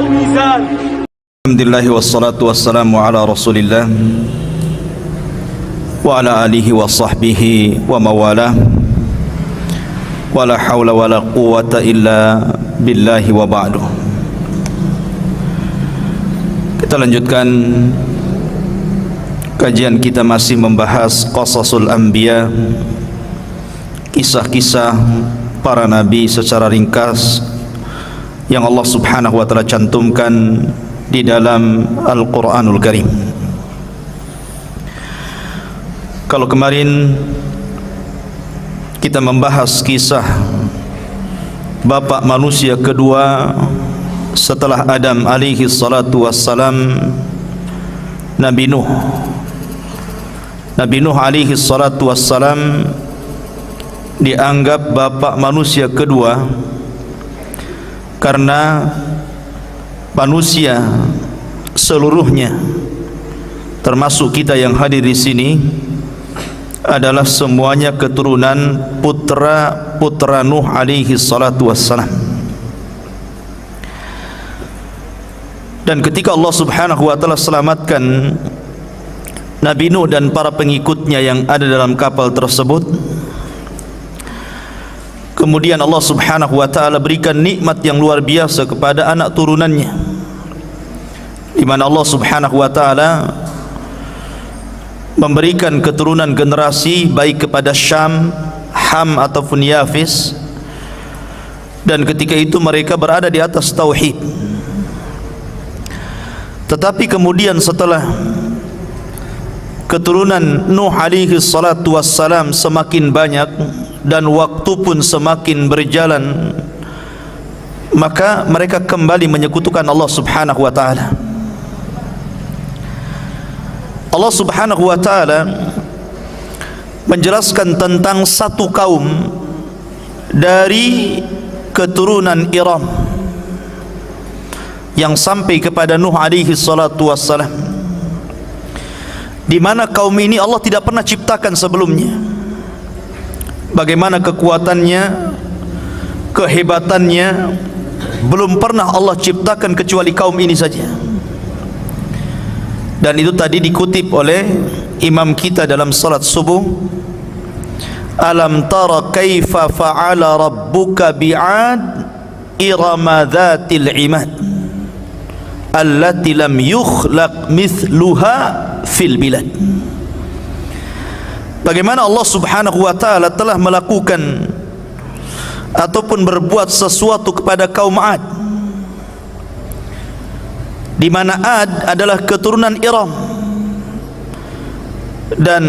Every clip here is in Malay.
الميزان. Alhamdulillah wassalatu wassalamu ala rasulillah wa ala alihi wa sahbihi wa mawalah wa la hawla wa la quwata illa billahi wa ba'du. Kita lanjutkan kajian kita, masih membahas qasasul anbiya, kisah-kisah para nabi secara ringkas yang Allah subhanahu wa ta'ala cantumkan di dalam Al-Quranul Karim. Kalau kemarin kita membahas kisah bapak manusia kedua setelah Adam alaihi salatu wassalam, Nabi Nuh. Nabi Nuh alaihi salatu wassalam dianggap bapak manusia kedua karena manusia seluruhnya, termasuk kita yang hadir di sini, adalah semuanya keturunan putra Nuh alaihi salatu wassalam. Dan ketika Allah subhanahu wa ta'ala selamatkan Nabi Nuh dan para pengikutnya yang ada dalam kapal tersebut, kemudian Allah subhanahu wa ta'ala berikan nikmat yang luar biasa kepada anak turunannya, di mana Allah subhanahu wa ta'ala memberikan keturunan generasi baik kepada Syam, Ham ataupun Yafis, dan ketika itu mereka berada di atas tauhid. Tetapi kemudian setelah keturunan Nuh alaihi salatu wassalam semakin banyak dan waktu pun semakin berjalan, maka mereka kembali menyekutukan Allah subhanahu wa ta'ala. Allah subhanahu wa ta'ala menjelaskan tentang satu kaum dari keturunan Iram yang sampai kepada Nuh alaihi salatu wassalam, di mana kaum ini Allah tidak pernah ciptakan sebelumnya. Bagaimana kekuatannya, kehebatannya, belum pernah Allah ciptakan kecuali kaum ini saja. Dan itu tadi dikutip oleh imam kita dalam salat subuh, alam tara kaifa fa'ala rabbuka bi'ad irama dhatil imad allati lam yukhlaq mithluha fil bilad. Bagaimana Allah subhanahu wa ta'ala telah melakukan ataupun berbuat sesuatu kepada kaum Ad, di mana Ad adalah keturunan Iram, dan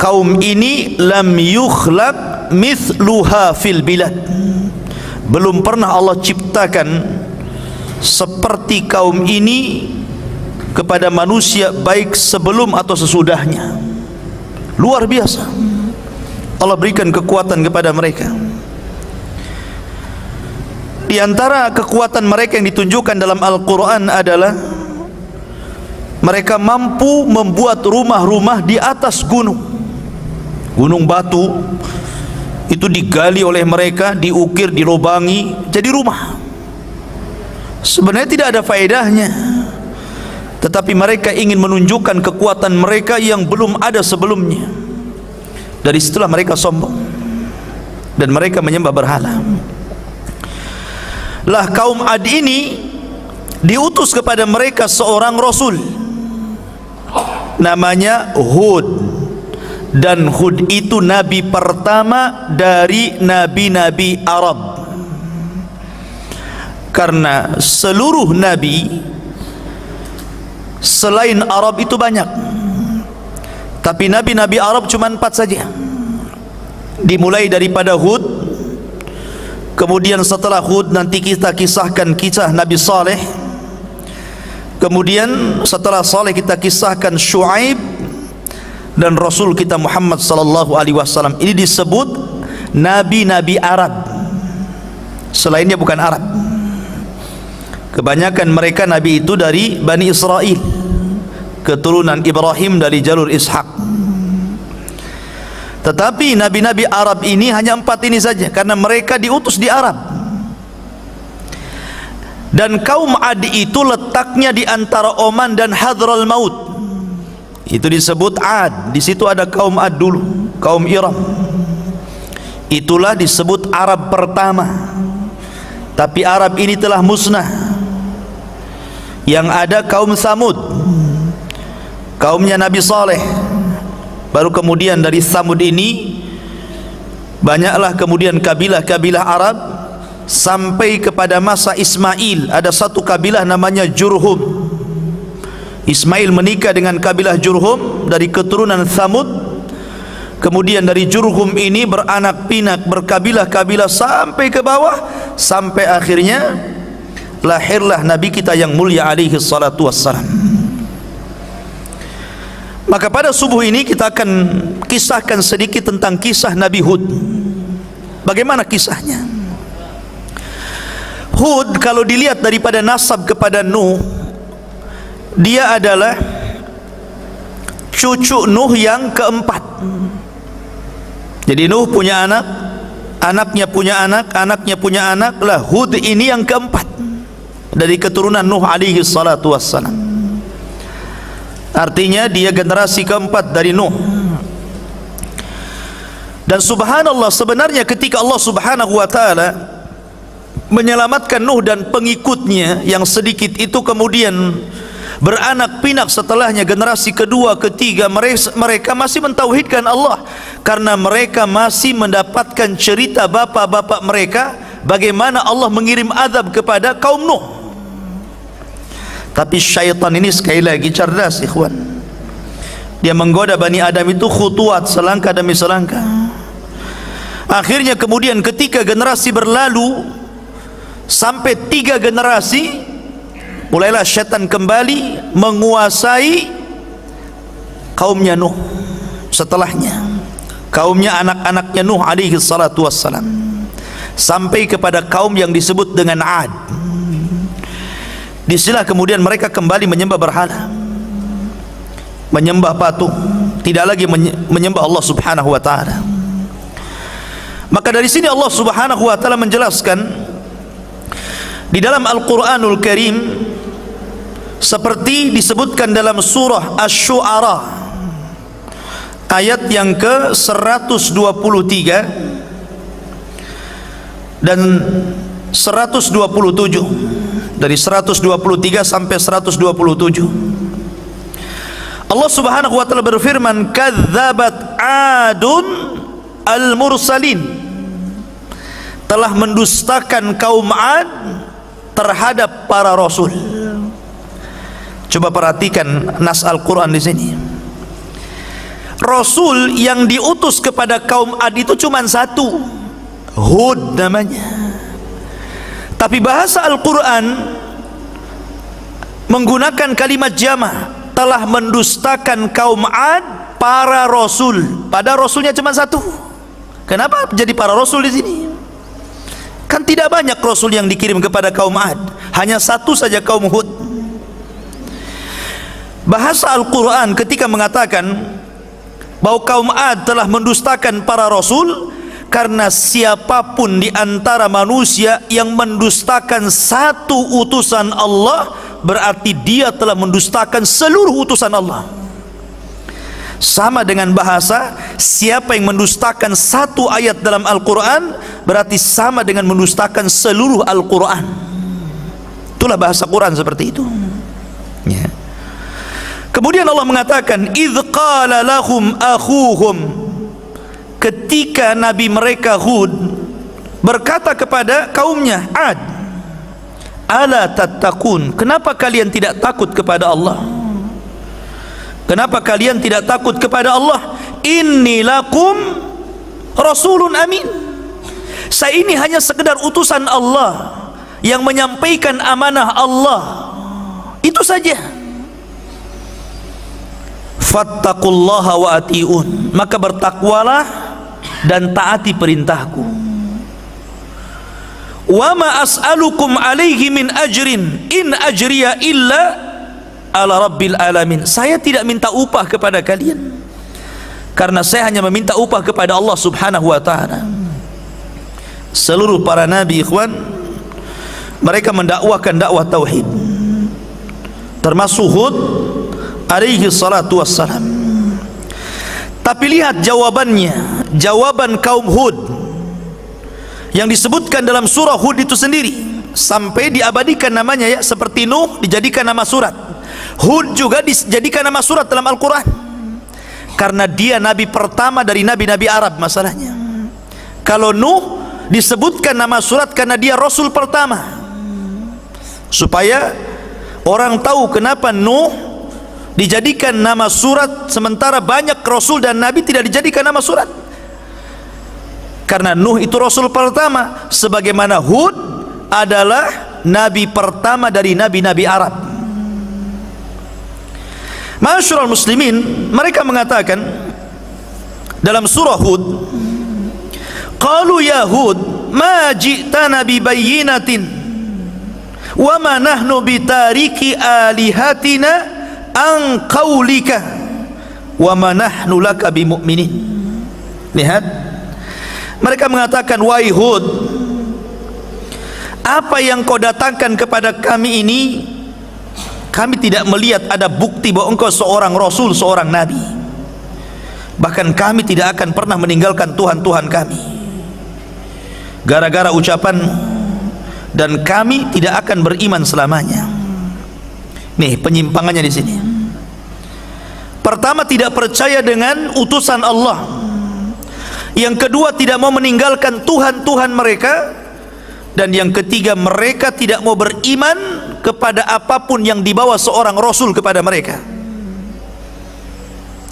kaum ini lam yukhlaq mithluha fil bilad, belum pernah Allah ciptakan seperti kaum ini kepada manusia baik sebelum atau sesudahnya. Luar biasa Allah berikan kekuatan kepada mereka. Di antara kekuatan mereka yang ditunjukkan dalam Al-Quran adalah mereka mampu membuat rumah-rumah di atas gunung batu. Itu digali oleh mereka, diukir, dilobangi, jadi rumah. Sebenarnya tidak ada faedahnya, tetapi mereka ingin menunjukkan kekuatan mereka yang belum ada sebelumnya. Dari situlah mereka sombong dan mereka menyembah berhala. Lah kaum Ad ini diutus kepada mereka seorang rasul namanya Hud, dan Hud itu nabi pertama dari nabi-nabi Arab, karena seluruh nabi selain Arab itu banyak, tapi nabi-nabi Arab cuma 4 saja. Dimulai daripada Hud, kemudian setelah Hud nanti kita kisahkan kisah Nabi Saleh, kemudian setelah Saleh kita kisahkan Syuaib, dan Rasul kita Muhammad sallallahu alaihi wasallam. Ini disebut nabi-nabi Arab, selainnya bukan Arab. Kebanyakan mereka nabi itu dari Bani Israel, keturunan Ibrahim dari jalur Ishak. Tetapi nabi-nabi Arab ini hanya 4 ini saja, karena mereka diutus di Arab. Dan kaum Ad itu letaknya di antara Oman dan Hadral Maut. Itu disebut Ad. Di situ ada kaum Ad dulu, kaum Iram. Itulah disebut Arab pertama. Tapi Arab ini telah musnah. Yang ada kaum Samud, kaumnya Nabi Saleh. Baru kemudian dari Samud ini banyaklah kemudian kabilah-kabilah Arab sampai kepada masa Ismail. Ada satu kabilah namanya Jurhum. Ismail menikah dengan kabilah Jurhum dari keturunan Samud. Kemudian dari Jurhum ini beranak pinak, berkabilah-kabilah sampai ke bawah, sampai akhirnya lahirlah Nabi kita yang mulia alaihi salatu wassalam. Maka pada subuh ini kita akan kisahkan sedikit tentang kisah Nabi Hud. Bagaimana kisahnya? Hud kalau dilihat daripada nasab kepada Nuh, dia adalah cucu Nuh yang keempat. Jadi Nuh punya anak, anaknya punya anak, anaknya punya anak, lah Hud ini yang keempat dari keturunan Nuh alaihi salatu wassalam. Artinya dia generasi keempat dari Nuh. Dan subhanallah, sebenarnya ketika Allah subhanahu wa ta'ala menyelamatkan Nuh dan pengikutnya yang sedikit itu kemudian beranak pinak setelahnya, generasi kedua, ketiga, mereka masih mentauhidkan Allah, karena mereka masih mendapatkan cerita bapak-bapak mereka bagaimana Allah mengirim azab kepada kaum Nuh. Tapi syaitan ini sekali lagi cerdas, ikhwan. Dia menggoda Bani Adam itu khutuat, selangkah demi selangkah. Akhirnya kemudian ketika generasi berlalu sampai 3 generasi, mulailah syaitan kembali menguasai kaumnya Nuh. Setelahnya kaumnya, anak-anaknya Nuh alaihi salatu wassalam, sampai kepada kaum yang disebut dengan Ad. Disinilah kemudian mereka kembali menyembah berhala, menyembah patung, tidak lagi menyembah Allah subhanahu wa ta'ala. Maka dari sini Allah subhanahu wa ta'ala menjelaskan di dalam Al-Quranul Karim, seperti disebutkan dalam surah Asy-Syu'ara ayat yang ke-123 dan 127. Dari 123 sampai 127 Allah subhanahu wa ta'ala berfirman, kadzabat adun al-mursalin, telah mendustakan kaum Ad terhadap para rasul. Coba perhatikan nas Al-Quran di sini. Rasul yang diutus kepada kaum Ad itu cuma satu, Hud namanya. Tapi bahasa Al-Quran menggunakan kalimat jama', telah mendustakan kaum Ad para rasul. Pada rasulnya cuma satu. Kenapa jadi para rasul di sini? Kan tidak banyak rasul yang dikirim kepada kaum Ad, hanya satu saja, kaum Hud. Bahasa Al-Quran ketika mengatakan bahwa kaum Ad telah mendustakan para rasul, karena siapapun di antara manusia yang mendustakan satu utusan Allah, berarti dia telah mendustakan seluruh utusan Allah. Sama dengan bahasa, siapa yang mendustakan satu ayat dalam Al-Quran, berarti sama dengan mendustakan seluruh Al-Quran. Itulah bahasa Quran seperti itu ya. Kemudian Allah mengatakan, idz qala lahum akhuhum, ketika Nabi mereka Hud berkata kepada kaumnya Ad, ala tattaqun, kenapa kalian tidak takut kepada Allah? Kenapa kalian tidak takut kepada Allah? Inni lakum rasulun amin, saya ini hanya sekedar utusan Allah yang menyampaikan amanah Allah, itu saja. Fattaqullaha wa ati'un, maka bertakwalah dan taati perintahku. Wa ma as'alukum alaihi min ajrin in ajriya illa ala rabbil alamin, saya tidak minta upah kepada kalian, karena saya hanya meminta upah kepada Allah subhanahu wa ta'ala. Seluruh para nabi, ikhwan, mereka mendakwahkan dakwah tauhid, termasuk Hud alaihi salatu wassalam. Tapi lihat jawabannya, jawaban kaum Hud yang disebutkan dalam surah Hud itu sendiri, sampai diabadikan namanya ya, seperti Nuh dijadikan nama surat, Hud juga dijadikan nama surat dalam Al-Quran, karena dia nabi pertama dari nabi-nabi Arab. Masalahnya kalau Nuh disebutkan nama surat karena dia rasul pertama, supaya orang tahu kenapa Nuh dijadikan nama surat sementara banyak rasul dan nabi tidak dijadikan nama surat. Karena Nuh itu rasul pertama, sebagaimana Hud adalah nabi pertama dari nabi-nabi Arab. Ma'asyiral muslimin, mereka mengatakan dalam surah Hud, qalu ya Hud ma ji'tana bi bayyinatin wa ma nahnu bitariki alihatina an qaulika wa ma nahnu laka bimu'minin. Lihat, mereka mengatakan, wahai Hud, apa yang kau datangkan kepada kami ini, kami tidak melihat ada bukti bahwa engkau seorang rasul, seorang nabi. Bahkan kami tidak akan pernah meninggalkan Tuhan-Tuhan kami gara-gara ucapan, dan kami tidak akan beriman selamanya. Nih penyimpangannya di sini. Pertama, tidak percaya dengan utusan Allah. Yang kedua, tidak mau meninggalkan Tuhan-Tuhan mereka. Dan yang ketiga, mereka tidak mau beriman kepada apapun yang dibawa seorang rasul kepada mereka.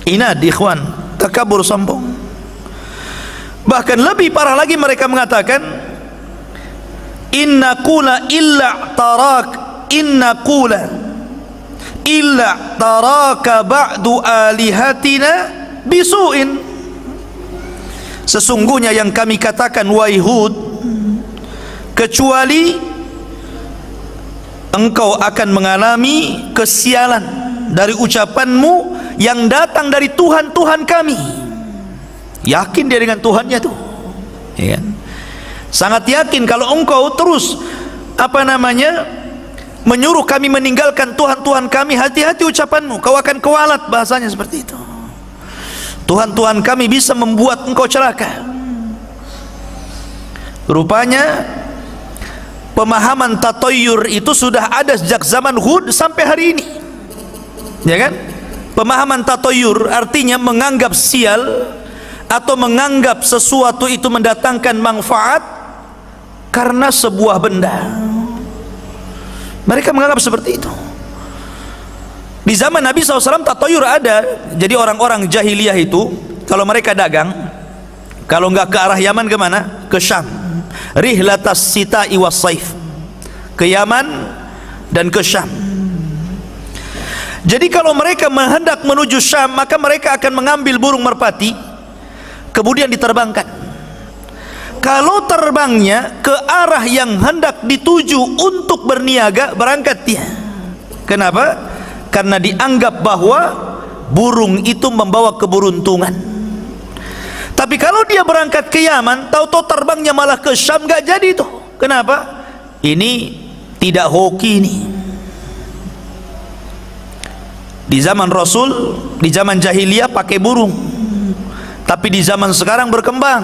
Inad, ikhwan, takabur, sombong. Bahkan lebih parah lagi, mereka mengatakan, inna qula illa taraka ba'du alihatina bisu'in. Sesungguhnya yang kami katakan, wahai Hud, kecuali engkau akan mengalami kesialan dari ucapanmu yang datang dari Tuhan-Tuhan kami. Yakin dia dengan Tuhannya tuh, ya kan? Sangat yakin kalau engkau terus menyuruh kami meninggalkan Tuhan-Tuhan kami, hati-hati ucapanmu, kau akan kewalat, bahasanya seperti itu. Tuhan-Tuhan kami bisa membuat engkau celaka. Rupanya pemahaman tatoyur itu sudah ada sejak zaman Hud sampai hari ini, ya kan? Pemahaman tatoyur artinya menganggap sial atau menganggap sesuatu itu mendatangkan manfaat karena sebuah benda. Mereka menganggap seperti itu. Di zaman Nabi SAW tatoyur ada. Jadi orang-orang jahiliyah itu kalau mereka dagang, kalau nggak ke arah Yaman, kemana? Ke Syam. Rihlatas sita'i was saif, ke Yaman dan ke Syam. Jadi kalau mereka hendak menuju Syam, maka mereka akan mengambil burung merpati, kemudian diterbangkan. Kalau terbangnya ke arah yang hendak dituju untuk berniaga, berangkat dia. Kenapa? Karena dianggap bahwa burung itu membawa keberuntungan. Tapi kalau dia berangkat ke Yaman, tahu-tahu terbangnya malah ke Syam, gak jadi itu. Kenapa? Ini tidak hoki ini. Di zaman Rasul, di zaman jahiliyah pakai burung. Tapi di zaman sekarang berkembang.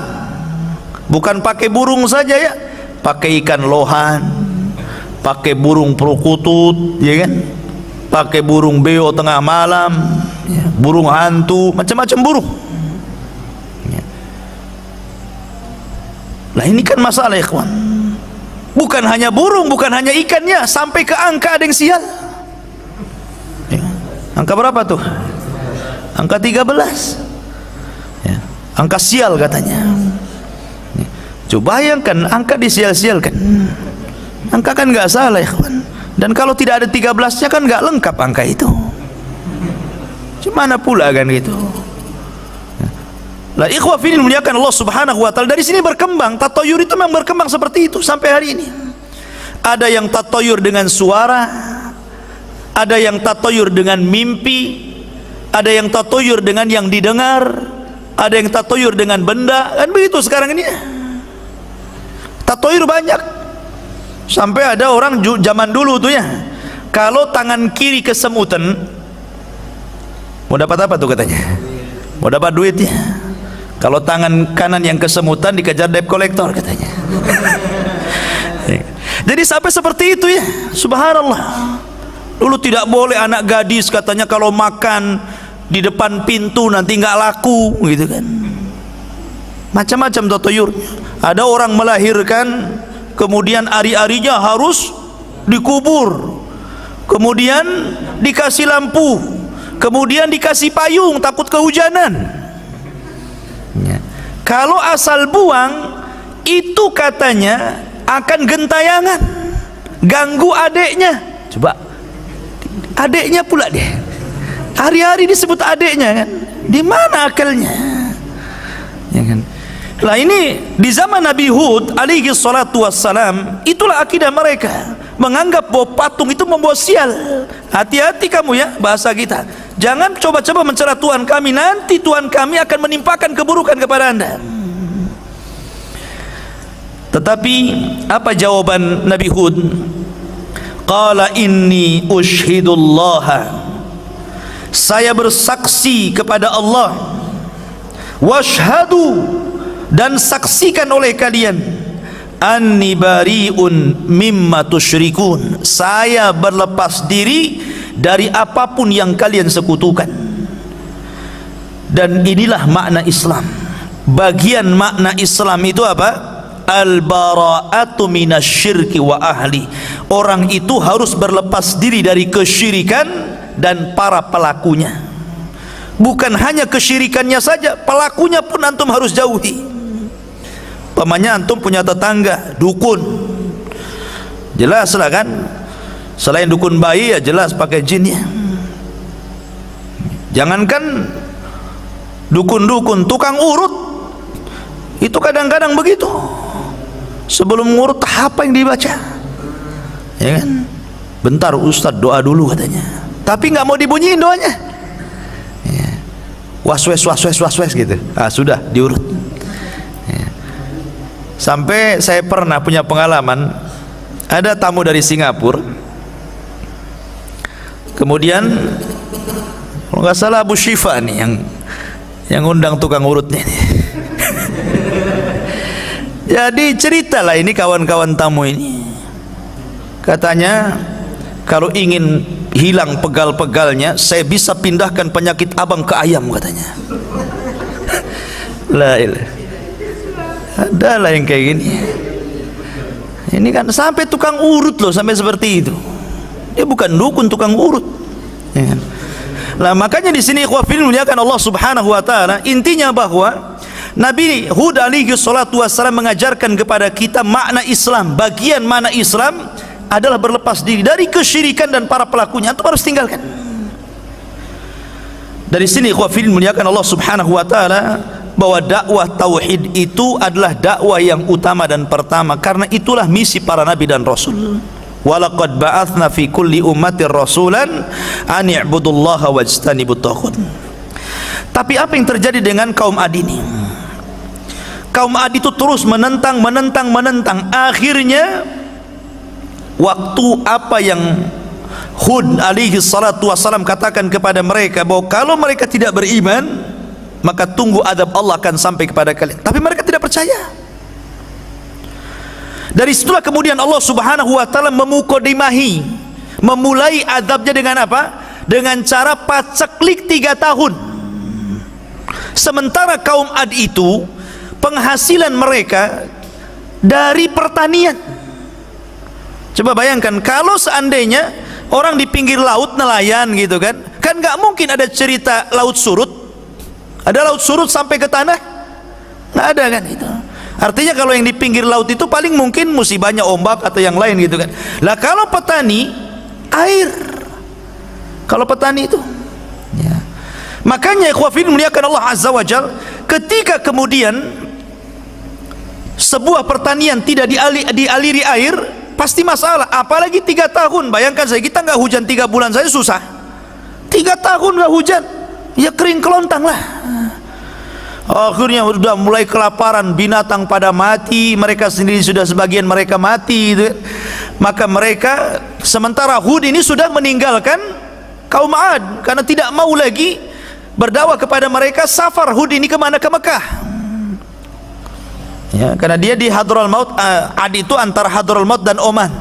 Bukan pakai burung saja ya, pakai ikan lohan, pakai burung perkutut, ya kan? Pakai burung beo tengah malam, burung hantu, macam-macam burung. Nah ini kan masalah, ikhwan. Bukan hanya burung, bukan hanya ikannya, sampai ke angka ada yang sial. Ya. Angka berapa tuh? Angka 13. Ya. Angka sial katanya. Ya. Coba bayangkan angka disial-sialkan. Angka kan nggak salah, ikhwan. Dan kalau tidak ada 13-nya kan nggak lengkap angka itu. Gimana pula kan gitu? Lah ikhwah fillah muliakan Allah Subhanahu wa taala, dari sini berkembang tatoyur itu, memang berkembang seperti itu sampai hari ini. Ada yang tatoyur dengan suara, ada yang tatoyur dengan mimpi, ada yang tatoyur dengan yang didengar, ada yang tatoyur dengan benda, kan begitu sekarang ini. Tatoyur banyak. Sampai ada orang zaman dulu tuh ya, kalau tangan kiri kesemutan, mau dapat apa tuh katanya? Mau dapat duit ya. Kalau tangan kanan yang kesemutan dikejar debt collector katanya. Jadi sampai seperti itu ya, subhanallah. Dulu tidak boleh anak gadis katanya kalau makan di depan pintu nanti nggak laku gitu kan. Macam-macam totoyur. Ada orang melahirkan kemudian ari-arinya harus dikubur, kemudian dikasih lampu, kemudian dikasih payung takut kehujanan. Kalau asal buang itu katanya akan gentayangan, ganggu adeknya. Coba adeknya pula deh, hari-hari disebut adeknya kan, di mana akalnya ya kan? Lah ini di zaman Nabi Hud alaihi salatu wassalam, itulah akidah mereka, menganggap bahwa patung itu membawa sial. Hati-hati kamu ya, bahasa kita, jangan coba-coba mencela Tuhan kami, nanti Tuhan kami akan menimpakan keburukan kepada anda. Tetapi apa jawaban Nabi Hud? Qala inni ushhidullaha, saya bersaksi kepada Allah, washhadu, dan saksikan oleh kalian, anni bari'un mimma tusyrikun, saya berlepas diri dari apapun yang kalian sekutukan. Dan inilah makna Islam. Bagian makna Islam itu apa? Al-bara'atu minasyirki wa ahli. Orang itu harus berlepas diri dari kesyirikan dan para pelakunya. Bukan hanya kesyirikannya saja, pelakunya pun antum harus jauhi. Pamannya antum punya tetangga dukun, jelas lah kan, selain dukun bayi ya jelas pakai jinnya. Jangankan dukun-dukun, tukang urut itu kadang-kadang begitu. Sebelum ngurut apa yang dibaca ya kan, bentar Ustadz doa dulu katanya, tapi nggak mau dibunyiin doanya ya. Waswes gitu, sudah diurut ya. Sampai saya pernah punya pengalaman, ada tamu dari Singapura, kemudian kalau nggak salah Abu Syifa nih yang undang tukang urutnya nih. Jadi ceritalah ini kawan-kawan tamu ini, katanya kalau ingin hilang pegal-pegalnya, saya bisa pindahkan penyakit abang ke ayam katanya. La ilah, adalah yang kayak gini. Ini kan sampai tukang urut loh, sampai seperti itu. Dia bukan dukun, tukang urut ya kan? Lah makanya di sini ikhwah fillah muliakan Allah Subhanahu wa taala, intinya bahwa Nabi Hud alaihi salatu wassalam mengajarkan kepada kita makna Islam. Bagian makna Islam adalah berlepas diri dari kesyirikan dan para pelakunya, antum harus tinggalkan. Dari sini ikhwah fillah muliakan Allah Subhanahu wa taala, bahwa dakwah tauhid itu adalah dakwah yang utama dan pertama, karena itulah misi para nabi dan rasul. Walaqad ba'atsna fi kulli ummatin rasulan an i'budullaha wajtanibut taghut. Tapi apa yang terjadi dengan kaum Ad ini? Kaum Ad itu terus menentang. Akhirnya waktu apa yang Hud alaihi salatu wassalam katakan kepada mereka, bahwa kalau mereka tidak beriman maka tunggu adab Allah akan sampai kepada kalian. Tapi mereka tidak percaya. Dari situlah kemudian Allah Subhanahu wa taala memukodimahi, memulai adabnya dengan apa? Dengan cara paceklik 3 tahun. Sementara kaum Ad itu penghasilan mereka dari pertanian. Coba bayangkan kalau seandainya orang di pinggir laut nelayan gitu kan nggak mungkin ada cerita laut surut. Ada laut surut sampai ke tanah? Nggak ada kan itu. Artinya kalau yang di pinggir laut itu paling mungkin musibahnya ombak atau yang lain gitu kan. Lah kalau petani, air. Kalau petani itu ya. Makanya ikhwah fillah muliakan Allah azza wa jalla, ketika kemudian sebuah pertanian tidak dialiri air, pasti masalah. Apalagi 3 tahun. Bayangkan saya, kita nggak hujan 3 bulan saja susah. 3 tahun nggak hujan, ya kering kelontang lah. Akhirnya sudah mulai kelaparan, binatang pada mati, mereka sendiri sudah sebagian mereka mati gitu. Maka mereka, sementara Hud ini sudah meninggalkan kaum Ad karena tidak mau lagi berdakwah kepada mereka. Safar Hud ini kemana? Ke Mekah. Ya, karena dia di Hadraul Maut. Ad itu antara Hadraul Maut dan Oman.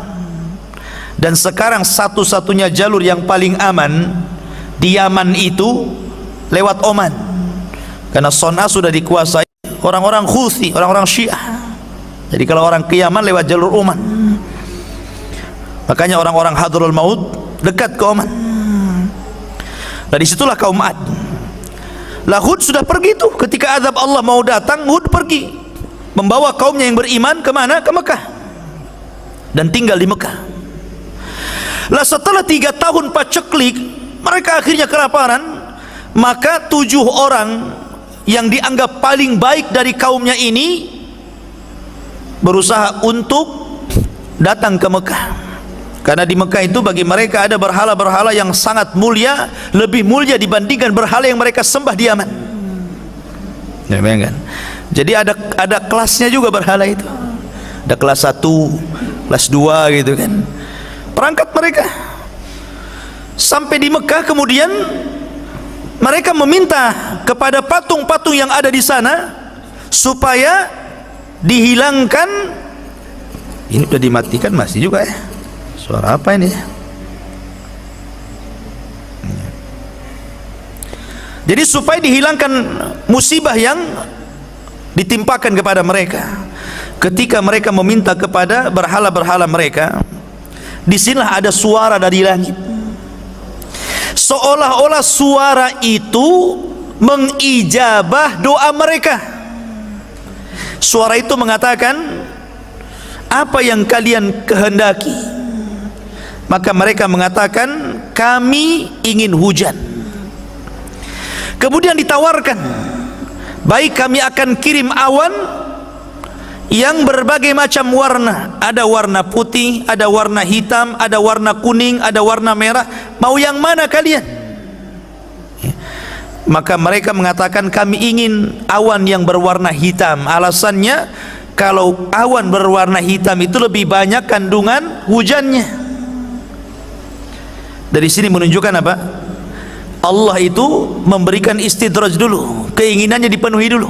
Dan sekarang satu-satunya jalur yang paling aman di Yaman itu lewat Oman, karena Son'a sudah dikuasai orang-orang Houthi, orang-orang Syiah. Jadi kalau orang ke Yaman lewat jalur Oman. Makanya orang-orang Hadraul Maut dekat ke Oman. Nah, disitulah kaum Ad. Lah Hud sudah pergi tuh, ketika azab Allah mau datang, Hud pergi membawa kaumnya yang beriman kemana? Ke Mekah, dan tinggal di Mekah. Lah setelah 3 tahun paceklik, mereka akhirnya kelaparan. Maka 7 orang yang dianggap paling baik dari kaumnya ini berusaha untuk datang ke Mekah, karena di Mekah itu bagi mereka ada berhala-berhala yang sangat mulia, lebih mulia dibandingkan berhala yang mereka sembah di Yaman. Ya, kan? Jadi ada kelasnya juga berhala itu. Ada kelas 1, kelas 2 gitu kan. Perangkat mereka sampai di Mekah, kemudian mereka meminta kepada patung-patung yang ada di sana supaya dihilangkan. Ini sudah dimatikan masih juga ya. Suara apa ini? Jadi supaya dihilangkan musibah yang ditimpakan kepada mereka ketika mereka meminta kepada berhala-berhala mereka. Disinilah ada suara dari langit, seolah-olah suara itu mengijabah doa mereka. Suara itu mengatakan, apa yang kalian kehendaki? Maka mereka mengatakan, kami ingin hujan. Kemudian ditawarkan, baik, kami akan kirim awan yang berbagai macam warna. Ada warna putih, ada warna hitam, ada warna kuning, ada warna merah. Mau yang mana kalian? Maka mereka mengatakan, kami ingin awan yang berwarna hitam. Alasannya, kalau awan berwarna hitam itu lebih banyak kandungan hujannya. Dari sini menunjukkan apa? Allah itu memberikan istidraj dulu, keinginannya dipenuhi dulu.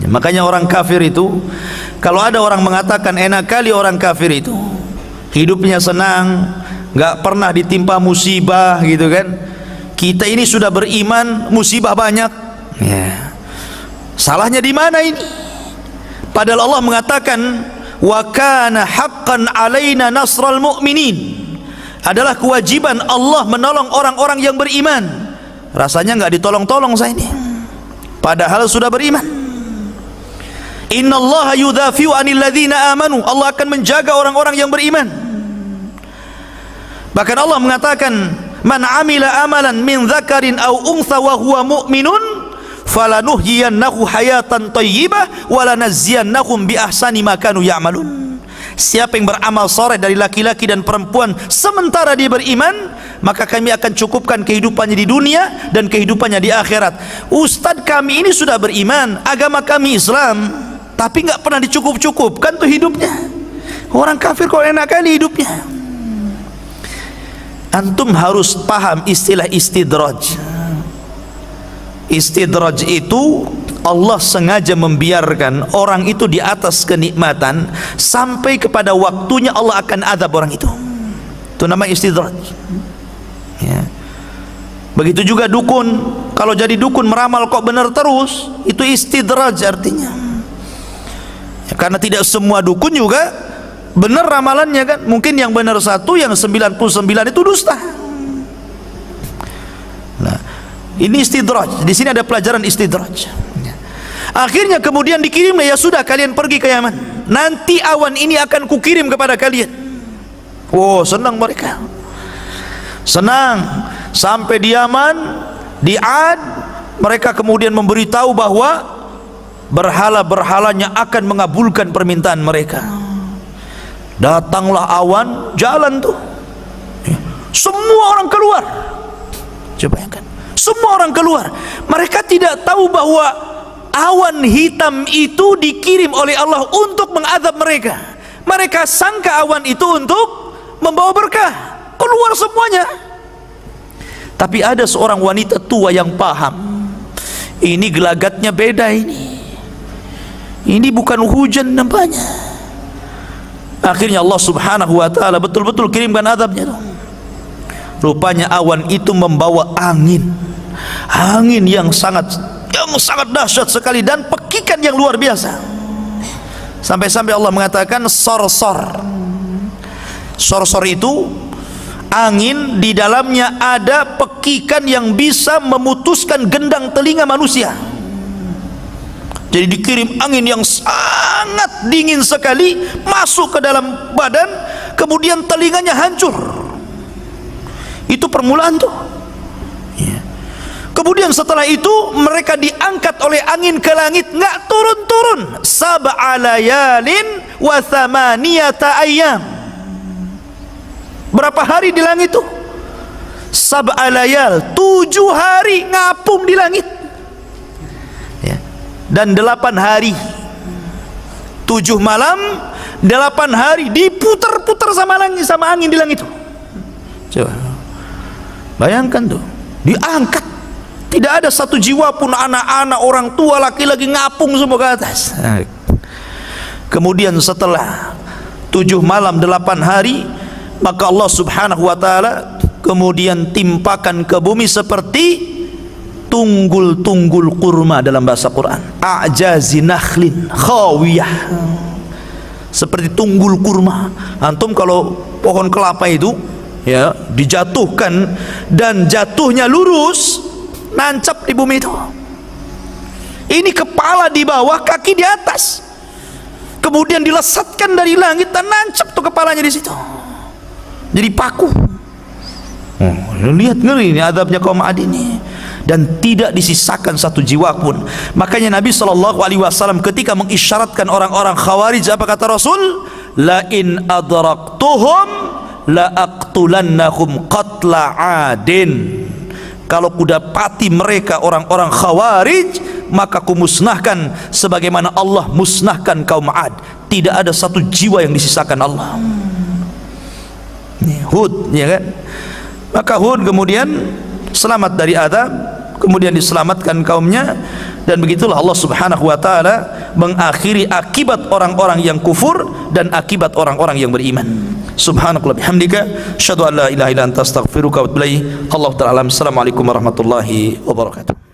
Makanya orang kafir itu, kalau ada orang mengatakan enak kali orang kafir itu hidupnya senang, nggak pernah ditimpa musibah gitu kan. Kita ini sudah beriman, musibah banyak. Ya. Salahnya di mana ini? Padahal Allah mengatakan, wa kana haqqan alaina nasral mu'minin. Adalah kewajiban Allah menolong orang-orang yang beriman. Rasanya nggak ditolong-tolong saya ini, padahal sudah beriman. Innallaha yudhafi'u 'anil ladzina amanu. Allah akan menjaga orang-orang yang beriman. Bahkan Allah mengatakan, man 'amila amalan min dzakarin aw untha wa huwa mu'minun falanuhyiyannahu hayatan thayyibah wa lanajziyannahum bi ahsani ma kanu ya'malun. Siapa yang beramal saleh dari laki-laki dan perempuan sementara dia beriman, maka kami akan cukupkan kehidupannya di dunia dan kehidupannya di akhirat. Ustadz, kami ini sudah beriman, agama kami Islam, tapi nggak pernah dicukup-cukupkan tuh hidupnya. Orang kafir kok enak kali hidupnya. Antum harus paham istilah istidraj. Istidraj itu Allah sengaja membiarkan orang itu di atas kenikmatan sampai kepada waktunya Allah akan azab orang itu. Itu nama istidraj. Ya. Begitu juga dukun. Kalau jadi dukun meramal kok benar terus, itu istidraj artinya. Ya, karena tidak semua dukun juga benar ramalannya kan. Mungkin yang benar 1, yang 99 itu dusta. Nah, ini istidraj. Di sini ada pelajaran istidraj. Akhirnya kemudian dikirimnya, ya sudah kalian pergi ke Yaman, nanti awan ini akan kukirim kepada kalian. Oh, senang mereka, senang. Sampai di Yaman, di Ad, mereka kemudian memberitahu bahwa berhala-berhalanya akan mengabulkan permintaan mereka. Datanglah awan, jalan tuh, semua orang keluar. Coba bayangkan, semua orang keluar. Mereka tidak tahu bahwa awan hitam itu dikirim oleh Allah untuk mengadab mereka. Mereka sangka awan itu untuk membawa berkah, keluar semuanya. Tapi ada seorang wanita tua yang paham, ini gelagatnya beda, ini bukan hujan nampaknya. Akhirnya Allah subhanahu wa ta'ala betul-betul kirimkan azabnya. Rupanya awan itu membawa angin yang sangat dahsyat sekali, dan pekikan yang luar biasa. Sampai-sampai Allah mengatakan sorsor itu angin, di dalamnya ada pekikan yang bisa memutuskan gendang telinga manusia. Jadi dikirim angin yang sangat dingin sekali masuk ke dalam badan, kemudian telinganya hancur. Itu permulaan tuh. Kemudian setelah itu mereka diangkat oleh angin ke langit, nggak turun-turun. Sab'a layalin wa thamaniyata ayyam. Berapa hari di langit itu? Sab'a layal, 7 hari ngapung di langit. Dan 8 hari, 7 malam, 8 hari diputar-putar sama angin di langit itu. Coba bayangkan tuh, diangkat, tidak ada satu jiwa pun, anak-anak, orang tua, laki-laki, ngapung semua ke atas. Kemudian setelah 7 malam 8 hari, maka Allah subhanahu wa ta'ala kemudian timpakan ke bumi seperti tunggul-tunggul kurma dalam bahasa Quran, a'jazi nakhlin khawiyah, seperti tunggul kurma. Antum kalau pohon kelapa itu ya dijatuhkan dan jatuhnya lurus, nancap di bumi itu. Ini kepala di bawah, kaki di atas, kemudian dilesatkan dari langit dan nancap tuh kepalanya di situ, jadi paku. Lihat ngeri ini azabnya kaum Ad ini, dan tidak disisakan satu jiwa pun. Makanya Nabi SAW ketika mengisyaratkan orang-orang Khawarij, apa kata Rasul? La in adraktuhum la aqtulannahum qatla adin. Kalau kudapati mereka orang-orang Khawarij, maka kumusnahkan sebagaimana Allah musnahkan kaum Ad. Tidak ada satu jiwa yang disisakan Allah. Hud, ya kan? Maka Hud kemudian selamat dari azab, kemudian diselamatkan kaumnya, dan begitulah Allah subhanahu wa ta'ala mengakhiri akibat orang-orang yang kufur dan akibat orang-orang yang beriman. Subhanakallah bihamdika, asyhadu an la ilaha illa anta astaghfiruka wa atubu ilaik. Allah ta'ala. Assalamualaikum warahmatullahi wabarakatuh.